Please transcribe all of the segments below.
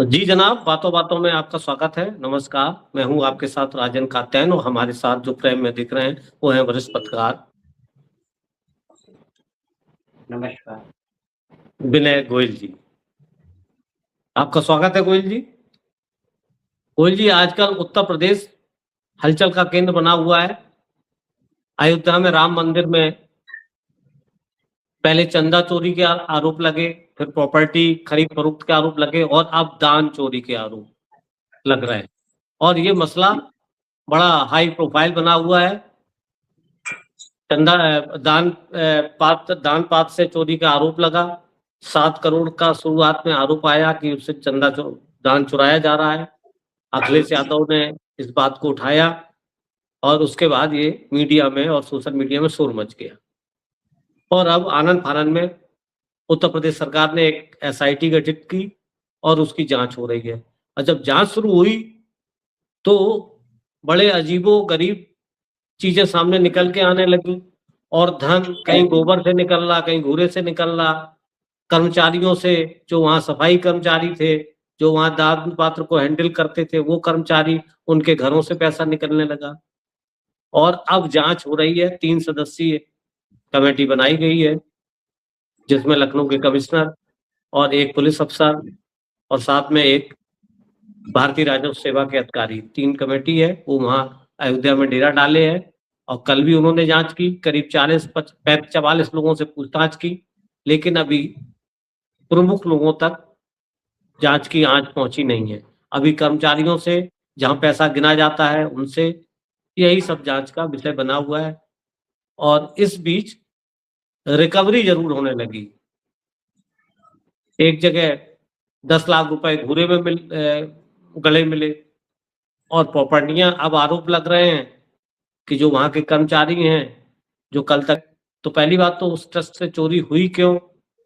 जी जनाब, बातों बातों में आपका स्वागत है। नमस्कार, मैं हूं आपके साथ राजन कात्यायन और हमारे साथ जो फ्रेम में दिख रहे हैं वो हैं वरिष्ठ पत्रकार नमस्कार। विनय गोयल जी। आपका स्वागत है गोयल जी। गोयल जी, आजकल उत्तर प्रदेश हलचल का केंद्र बना हुआ है। अयोध्या में राम मंदिर में पहले चंदा चोरी के आरोप लगे, फिर प्रॉपर्टी खरीद फरोख्त के आरोप लगे और अब दान चोरी के आरोप लग रहे हैं। और ये मसला बड़ा हाई प्रोफाइल बना हुआ है। चंदा दान पात्र से चोरी का आरोप लगा। 7 करोड़ का शुरुआत में आरोप आया कि उससे दान चुराया जा रहा है। अखिलेश यादव ने इस बात को उठाया और उसके बाद ये मीडिया में और सोशल मीडिया में शोर मच गया। और अब आनन फानन में उत्तर प्रदेश सरकार ने एक एसआईटी गठित की और उसकी जांच हो रही है। और जब जांच शुरू हुई तो बड़े अजीबो गरीब चीजें सामने निकल के आने लगी। और धन कहीं गोबर से निकल रहा, कहीं घूरे से निकल रहा। कर्मचारियों से, जो वहां सफाई कर्मचारी थे, जो वहां दान पात्र को हैंडल करते थे, वो कर्मचारी, उनके घरों से पैसा निकलने लगा। और अब जांच हो रही है। 3 सदस्यीय कमेटी बनाई गई है जिसमें लखनऊ के कमिश्नर और एक पुलिस अफसर और साथ में एक भारतीय राजस्व सेवा के अधिकारी, 3 कमेटी है। वो वहां अयोध्या में डेरा डाले हैं और कल भी उन्होंने जांच की। करीब 44 लोगों से पूछताछ की, लेकिन अभी प्रमुख लोगों तक जांच की आंच पहुंची नहीं है। अभी कर्मचारियों से, जहां पैसा गिना जाता है, उनसे, यही सब जांच का विषय बना हुआ है। और इस बीच रिकवरी जरूर होने लगी। एक जगह 10 लाख रुपए घूरे में गले मिले। और प्रॉपर्टियां, अब आरोप लग रहे हैं कि जो वहां के कर्मचारी हैं, जो कल तक, तो पहली बात तो उस ट्रस्ट से चोरी हुई क्यों,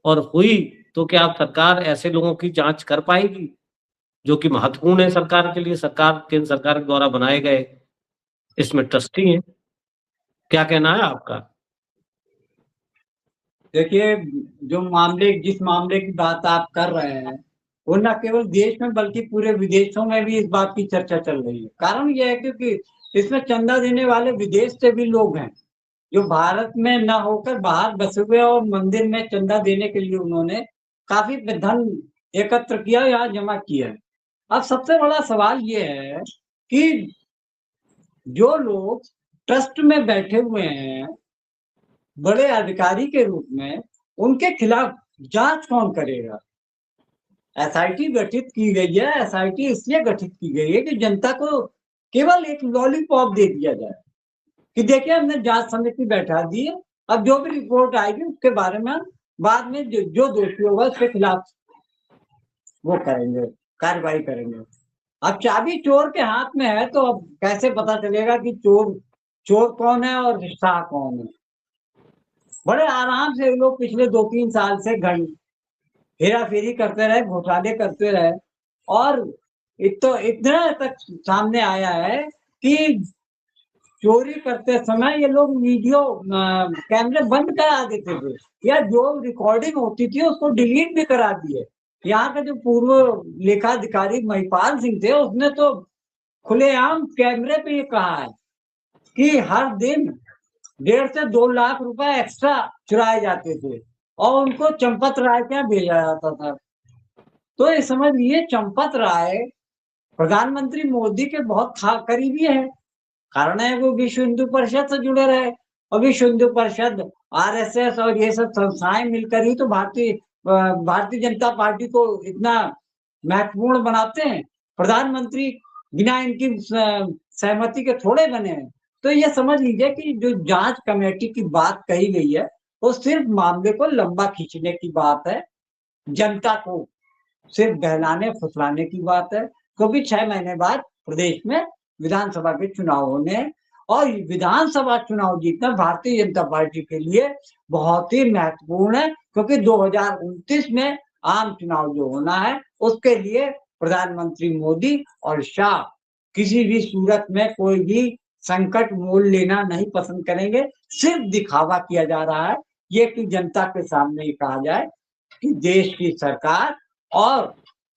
और हुई तो क्या अब सरकार ऐसे लोगों की जांच कर पाएगी जो कि महत्वपूर्ण है सरकार के लिए। केंद्र सरकार के द्वारा बनाए गए इसमें ट्रस्टी हैं। क्या कहना है आपका? देखिए, जिस मामले की बात आप कर रहे हैं, वो न केवल देश में बल्कि पूरे विदेशों में भी इस बात की चर्चा चल रही है। कारण यह है क्योंकि इसमें चंदा देने वाले विदेश से भी लोग हैं, जो भारत में न होकर बाहर बसे हुए, और मंदिर में चंदा देने के लिए उन्होंने काफी धन एकत्र किया, यहाँ जमा किया है। अब सबसे बड़ा सवाल ये है कि जो लोग ट्रस्ट में बैठे हुए हैं बड़े अधिकारी के रूप में, उनके खिलाफ जांच कौन करेगा? एसआईटी गठित की गई है। एसआईटी इसलिए गठित की गई है कि जनता को केवल एक लॉलीपॉप दे दिया जाए कि देखिए, हमने जांच समिति बैठा दी है, अब जो भी रिपोर्ट आएगी उसके बारे में बाद में जो दोषी होगा उसके खिलाफ वो करेंगे, कार्रवाई करेंगे। अब चाबी चोर के हाथ में है, तो अब कैसे पता चलेगा कि चोर कौन है और शाह कौन है? बड़े आराम से लोग पिछले 2-3 साल से हेरा फेरी करते रहे, घोटाले करते रहे, और तो इतना तक सामने आया है कि चोरी करते समय ये लोग वीडियो कैमरे बंद करा देते थे, या जो रिकॉर्डिंग होती थी उसको डिलीट भी करा दिए। यहाँ का जो पूर्व लेखाधिकारी महिपाल सिंह थे, उसने तो खुलेआम कैमरे पे ये कहा है कि हर दिन 1.5 से 2 लाख रुपए एक्स्ट्रा चुराए जाते थे और उनको चंपत राय के यहाँ भेजा जाता था। तो ये समझ लीजिए, चंपत राय प्रधानमंत्री मोदी के बहुत करीबी है। कारण है वो विश्व हिंदू परिषद से जुड़े रहे, और विश्व हिंदू परिषद, आरएसएस और ये सब संस्थाएं मिलकर ही तो भारतीय जनता पार्टी को इतना महत्वपूर्ण बनाते हैं। प्रधानमंत्री बिना इनकी सहमति के थोड़े बने हैं। तो ये समझ लीजिए कि जो जांच कमेटी की बात कही गई है, वो सिर्फ मामले को लंबा खींचने की बात है, जनता को सिर्फ बहलाने फुसलाने की बात है। क्योंकि 6 महीने बाद प्रदेश में विधानसभा के चुनाव होने हैं, और विधानसभा चुनाव जीतना भारतीय जनता पार्टी के लिए बहुत ही महत्वपूर्ण है, क्योंकि 2029 में आम चुनाव जो होना है, उसके लिए प्रधानमंत्री मोदी और शाह किसी भी सूरत में कोई भी संकट मोल लेना नहीं पसंद करेंगे। सिर्फ दिखावा किया जा रहा है, ये कि जनता के सामने ये कहा जाए कि देश की सरकार और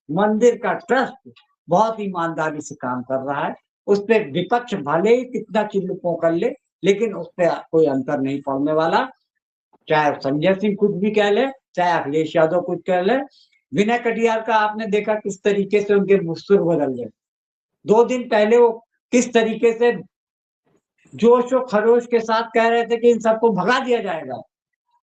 मंदिर का ट्रस्ट बहुत ईमानदारी से काम कर रहा है। उस पे विपक्ष भले ही कितना चिल्लुपों कर ले, लेकिन उस पे कोई अंतर नहीं पड़ने वाला। चाहे संजय सिंह कुछ भी कह ले, चाहे अखिलेश यादव कुछ कह ले। विनय कटियार का आपने देखा किस तरीके से उनके सुर बदल गए। 2 दिन पहले वो किस तरीके से जोश और खरोश के साथ कह रहे थे कि इन सबको भगा दिया जाएगा।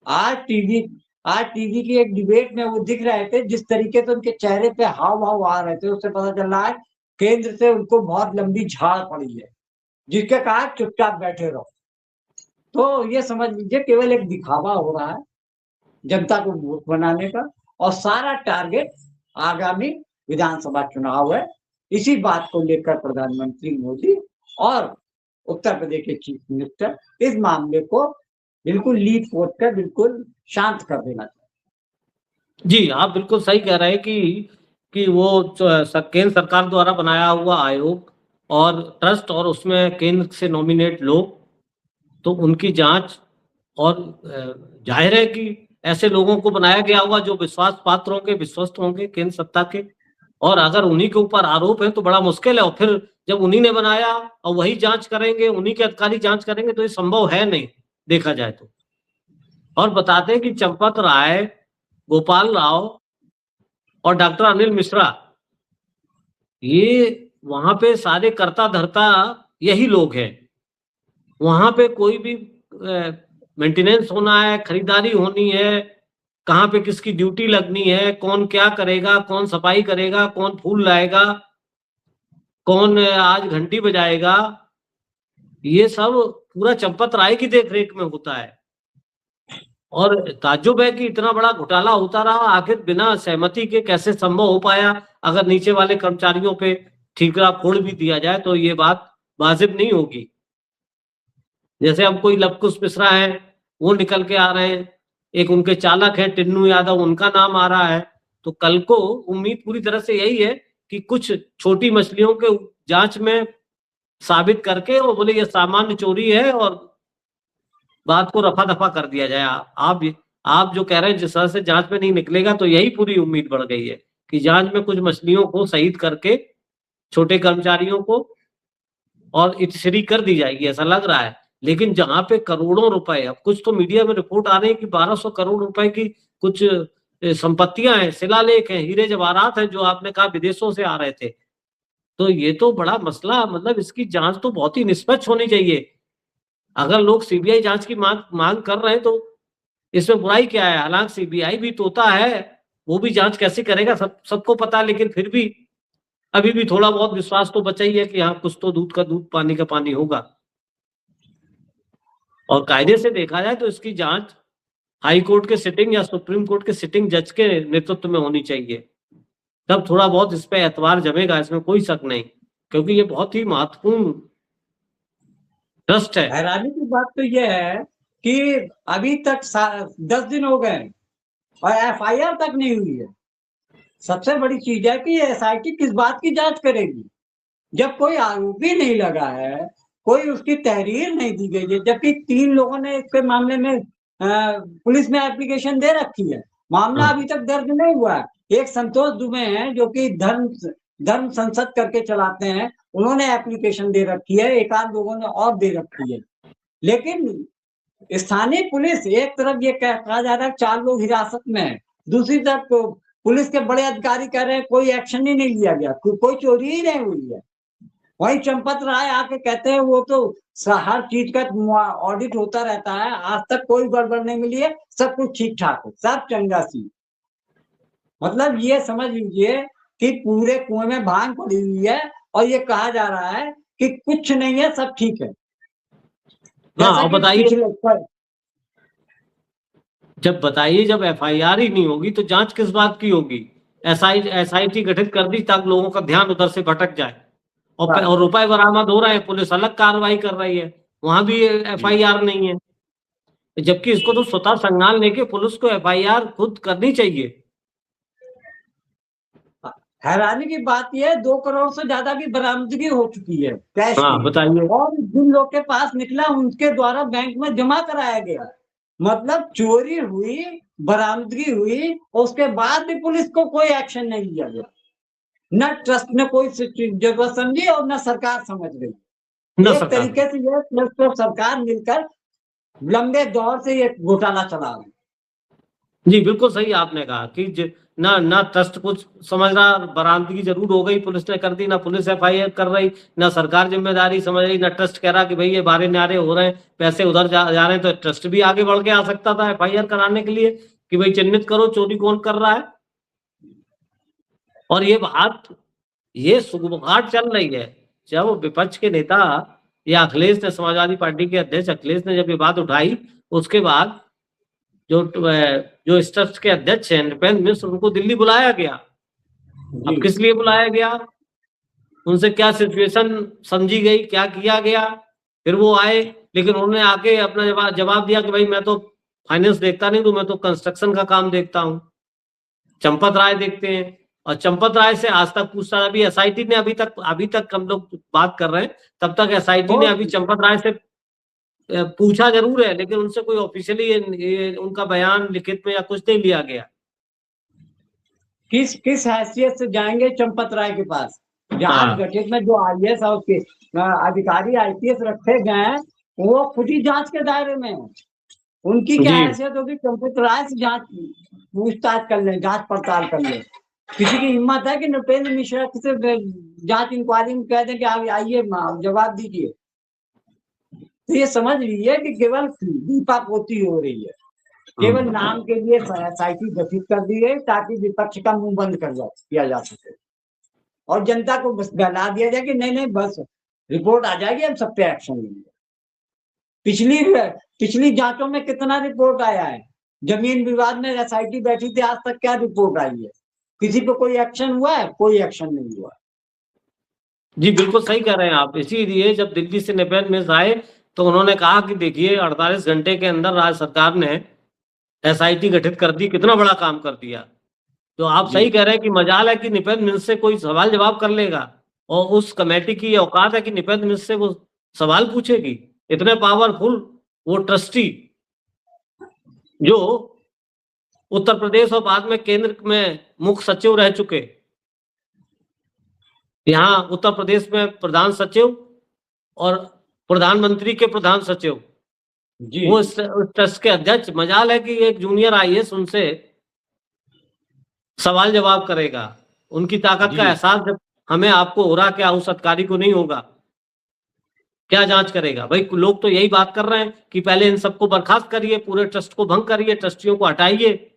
आज टीवी की एक डिबेट में वो दिख रहे थे, जिस तरीके से उनके चेहरे पे हाव-भाव आ रहे थे, उससे पता चल रहा है केंद्र से उनको बहुत लंबी झाड़ पड़ी है, जिसके कहा चुपचाप बैठे रहो। तो ये समझ लीजिए केवल एक दिखावा हो रहा है जनता को वोट बनाने का, और सारा टारगेट आगामी विधानसभा चुनाव है। इसी बात को लेकर प्रधानमंत्री मोदी और उत्तर प्रदेश के चीफ मिनिस्टर इस मामले को बिल्कुल लीड कोर्ट कर बिल्कुल शांत कर देना चाहिए। जी, आप बिल्कुल सही कह रहे हैं कि वो केंद्र सरकार द्वारा बनाया हुआ आयोग और ट्रस्ट और उसमें केंद्र से नॉमिनेट लोग, तो उनकी जांच, और जाहिर है कि ऐसे लोगों को बनाया गया होगा जो विश्वास पात्र होंगे, विश्वस्त होंगे केंद्र सत्ता के, और अगर उन्हीं के ऊपर आरोप है तो बड़ा मुश्किल है। और फिर जब उन्हीं ने बनाया और वही जांच करेंगे, उन्हीं के अधिकारी जांच करेंगे, तो ये संभव है नहीं देखा जाए तो। और बताते हैं कि चंपत राय, गोपाल राव और डॉक्टर अनिल मिश्रा, ये वहां पे सारे कर्ता धर्ता यही लोग हैं। वहां पे कोई भी मेंटेनेंस होना है, खरीदारी होनी है, कहाँ पे किसकी ड्यूटी लगनी है, कौन क्या करेगा, कौन सफाई करेगा, कौन फूल लाएगा, कौन आज घंटी बजाएगा, ये सब पूरा चंपत राय की देखरेख में होता है। और ताज्जुब है कि इतना बड़ा घोटाला होता रहा, आखिर बिना सहमति के कैसे संभव हो पाया। अगर नीचे वाले कर्मचारियों पे ठीकरा फोड़ भी दिया जाए तो ये बात वाजिब नहीं होगी। जैसे अब कोई लवकुश मिश्रा है, वो निकल के आ रहे हैं, एक उनके चालक है टिन्नू यादव, उनका नाम आ रहा है। तो कल को उम्मीद पूरी तरह से यही है कि कुछ छोटी मछलियों के जांच में साबित करके वो बोले ये सामान्य चोरी है और बात को रफा दफा कर दिया जाए। आप जो कह रहे हैं जिस तरह से जांच में नहीं निकलेगा, तो यही पूरी उम्मीद बढ़ गई है कि जांच में कुछ मछलियों को शहीद करके छोटे कर्मचारियों को और इतश्री कर दी जाएगी, ऐसा लग रहा है। लेकिन जहां पे करोड़ों रुपए, अब कुछ तो मीडिया में रिपोर्ट आ रही है कि 1200 करोड़ रुपए की कुछ संपत्तियां हैं, शिलालेख हैं, हीरे जवाहरात हैं, जो आपने कहा विदेशों से आ रहे थे। तो ये तो बड़ा मसला, मतलब इसकी जांच तो बहुत ही निष्पक्ष होनी चाहिए। अगर लोग सीबीआई जांच की मांग कर रहे हैं तो इसमें बुराई क्या है। हालांकि सीबीआई भी तोता है, वो भी जांच कैसे करेगा सबको पता है, लेकिन फिर भी अभी भी थोड़ा बहुत विश्वास तो बचा ही है कि हाँ कुछ तो दूध का दूध पानी का पानी होगा। और कायदे से देखा जाए तो इसकी जांच हाई कोर्ट के सिटिंग या सुप्रीम कोर्ट के सिटिंग जज के नेतृत्व में होनी चाहिए, तब थोड़ा बहुत इस पे एतबार जमेगा, इसमें कोई शक नहीं, क्योंकि ये बहुत ही महत्वपूर्ण ट्रस्ट है। हैरानी की बात तो यह है कि अभी तक 10 दिन हो गए और एफआईआर तक नहीं हुई है। सबसे बड़ी चीज है कि एसआईटी किस बात की जांच करेगी, जब कोई आरोपी नहीं लगा है, कोई उसकी तहरीर नहीं दी गई है, जबकि 3 लोगों ने इसके मामले में पुलिस में एप्लीकेशन दे रखी है, मामला अभी तक दर्ज नहीं हुआ है। एक संतोष दुबे हैं जो कि धर्म संसद करके चलाते हैं, उन्होंने एप्लीकेशन दे रखी है, एक आध लोगों ने और दे रखी है। लेकिन स्थानीय पुलिस, एक तरफ ये कहा जा रहा है 4 लोग हिरासत में है, दूसरी तरफ पुलिस के बड़े अधिकारी कह रहे हैं कोई एक्शन ही नहीं लिया गया, कोई चोरी ही नहीं हुई है। वही चंपत राय आके कहते हैं वो तो हर चीज का ऑडिट होता रहता है, आज तक कोई गड़बड़ नहीं मिली है, सब कुछ ठीक ठाक है, सब चंगा सी। मतलब ये समझ लीजिए कि पूरे कुएं में भांग पड़ी हुई है और ये कहा जा रहा है कि कुछ नहीं है, सब ठीक है। हाँ, बताइए, जब एफआईआर ही नहीं होगी तो जांच किस बात की होगी। एसआईटी गठित कर दी ताकि लोगों का ध्यान उधर से भटक जाए, और रुपए बरामद हो रहे हैं, पुलिस अलग कार्रवाई कर रही है, वहां भी एफआईआर नहीं है, जबकि इसको तो स्वतः संज्ञान लेके पुलिस को एफआईआर खुद करनी चाहिए। हैरानी की बात यह है 2 करोड़ से ज्यादा की बरामदगी हो चुकी है कैश हाँ, बताइए। और जिन लोग के पास निकला उनके द्वारा बैंक में जमा कराया गया। मतलब चोरी हुई, बरामदगी हुई, उसके बाद भी पुलिस को कोई एक्शन नहीं लिया गया। न ट्रस्ट ने कोई जरूरत समझी और न सरकार समझ रही। न एक सरकार। तरीके से ये ट्रस्ट और सरकार मिलकर लंबे दौर से ये घोटाला चला रहे हैं। जी, बिल्कुल सही आपने कहा कि ना ट्रस्ट कुछ समझ रहा, बरामदगी जरूर हो गई, पुलिस ने कर दी, ना पुलिस एफआईआर कर रही, ना सरकार जिम्मेदारी समझ रही, ना ट्रस्ट कह रहा कि भाई ये बारे नारे हो रहे हैं, पैसे उधर जा रहे हैं, तो ट्रस्ट भी आगे बढ़ के आ सकता था एफआईआर कराने के लिए कि भाई चिन्हित करो चोरी कौन कर रहा है। और ये सुगबुगाहट चल रही है जब विपक्ष के नेता या अखिलेश ने, समाजवादी पार्टी के अध्यक्ष अखिलेश ने जब ये बात उठाई, उसके बाद जो इस ट्रस्ट के अध्यक्ष हैं नृपेंद्र मिश्र, उनको दिल्ली बुलाया गया। अब किस लिए बुलाया गया, उनसे क्या सिचुएशन समझी गई, क्या किया गया, फिर वो आए, लेकिन उन्होंने आके अपना जवाब दिया कि भाई मैं तो फाइनेंस देखता नहीं, तो मैं तो कंस्ट्रक्शन का काम देखता हूँ। चंपत राय देखते हैं, और चंपत राय से आज तक पूछता, अभी एसआईटी ने अभी तक हम लोग बात कर रहे हैं, तब तक एसआईटी ने अभी चंपत राय से पूछा जरूर है, लेकिन उनसे कोई ऑफिशियली उनका बयान लिखित में या कुछ नहीं लिया गया। किस हैसियत से जाएंगे चंपत राय के पास? जांच गठित में जो आईएएस और अधिकारी आईपीएस रखे गए हैं, वो खुद ही जांच के दायरे में है। उनकी क्या हैसियत होगी चंपत राय से जांच पूछताछ कर ले, जांच पड़ताल कर ले? किसी की हिम्मत है कि नृपेंद्र मिश्रा से जांच इंक्वायरी में कह दें कि आप आइए जवाब दीजिए? तो ये समझ लीजिए कि केवल दीपापोती हो रही है, केवल नाम के लिए एसआईटी गठित कर दी गई ताकि विपक्ष का मुंह बंद किया जा सके और जनता को बस बहला दिया जाए कि नहीं बस रिपोर्ट आ जाएगी, हम सब पे एक्शन लेंगे। पिछली जांचों में कितना रिपोर्ट आया है? जमीन विवाद में एसआईटी बैठी थी, आज तक क्या रिपोर्ट आई है? किसी पे कोई एक्शन हुआ है? कोई एक्शन नहीं हुआ। जी, बिल्कुल सही कह रहे हैं आप। इसीलिए जब दिल्ली से नृपेंद्र मिश्र आए तो उन्होंने कहा कि देखिए 48 घंटे के अंदर राज्य सरकार ने एसआईटी गठित कर दी, कितना बड़ा काम कर दिया। तो आप सही कह रहे हैं कि मजाल है कि नृपेंद्र मिश्र से कोई सवाल जवाब कर लेगा, और उस कमेटी की ये औकात है कि नृपेंद्र मिश्र से वो सवाल पूछेगी। इतने पावरफुल वो ट्रस्टी, जो उत्तर प्रदेश और बाद में केंद्र में मुख्य सचिव रह चुके, यहाँ उत्तर प्रदेश में प्रधान सचिव और प्रधानमंत्री के प्रधान सचिव, वो इस ट्रस्ट के अध्यक्ष, मजाल है कि एक जूनियर आईएएस उनसे सवाल जवाब करेगा। उनकी ताकत का एहसास जब हमें आपको हो रहा, क्या उस अधिकारी को नहीं होगा? क्या जांच करेगा भाई? लोग तो यही बात कर रहे हैं कि पहले इन सबको बर्खास्त करिए, पूरे ट्रस्ट को भंग करिए, ट्रस्टियों को हटाइए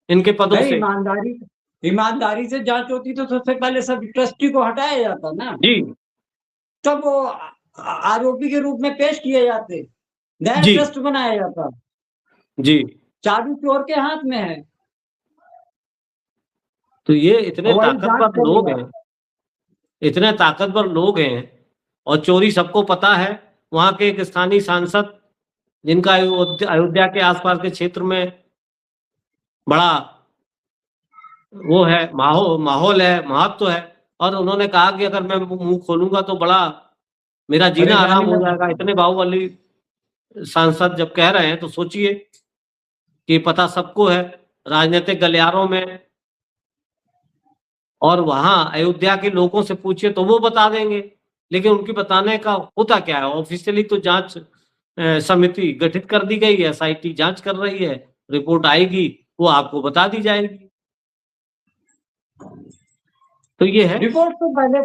इनके पदों से। ईमानदारी से जांच होती तो सबसे पहले सब ट्रस्टी को हटाया जाता ना जी, तब वो आरोपी के रूप में पेश किए जाते, नया ट्रस्ट बनाया जाता। जी, चाबी चोर के हाथ में है। तो ये इतने ताकतवर लोग हैं, इतने ताकतवर लोग हैं, और चोरी सबको पता है। वहां के एक स्थानीय सांसद, जिनका अयोध्या के आसपास के क्षेत्र में बड़ा वो है, माहौल है, महत्व है, और उन्होंने कहा कि अगर मैं मुंह खोलूंगा तो बड़ा मेरा जीना आराम हो जाएगा। इतने बाहुबली सांसद जब कह रहे हैं तो सोचिए कि पता सबको है राजनीतिक गलियारों में, और वहां अयोध्या के लोगों से पूछिए तो वो बता देंगे, लेकिन उनकी बताने का होता क्या है? ऑफिशियली तो जांच समिति गठित कर दी गई है, एसआईटी जांच कर रही है, रिपोर्ट आएगी वो आपको बता दी जाएगी। तो ये है, रिपोर्ट तो पहले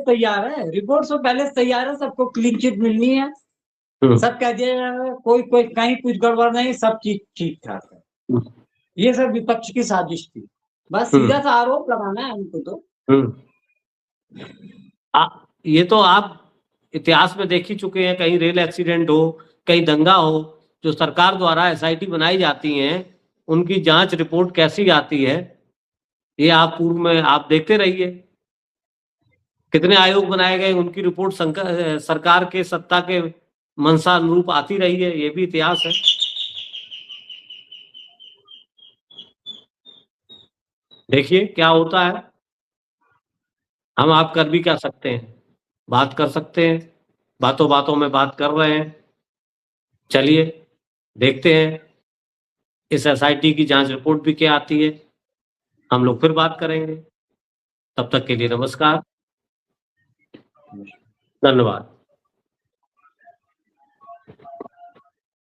तैयार है, सबको क्लीन चिट मिलनी है, सब कह दिया कोई कहीं कुछ गड़बड़ नहीं, सब चीज ठीक ठाक है। ये सब विपक्ष की साजिश थी, बस सीधा सा आरोप लगाना है उनको। तो ये तो आप इतिहास में देख ही चुके हैं, कहीं रेल एक्सीडेंट हो, कहीं दंगा हो, जो सरकार द्वारा एसआईटी बनाई जाती हैं, उनकी जांच रिपोर्ट कैसी आती है, ये आप पूर्व में आप देखते रहिए। कितने आयोग बनाए गए, उनकी रिपोर्ट सरकार के सत्ता के मंशा अनुरूप आती रही है, ये भी इतिहास है। देखिए क्या होता है। हम आप कर भी क्या सकते हैं? बात कर सकते हैं, बातों बातों में बात कर रहे हैं। चलिए देखते हैं इस एसआईटी की जांच रिपोर्ट भी क्या आती है, हम लोग फिर बात करेंगे। तब तक के लिए नमस्कार, धन्यवाद।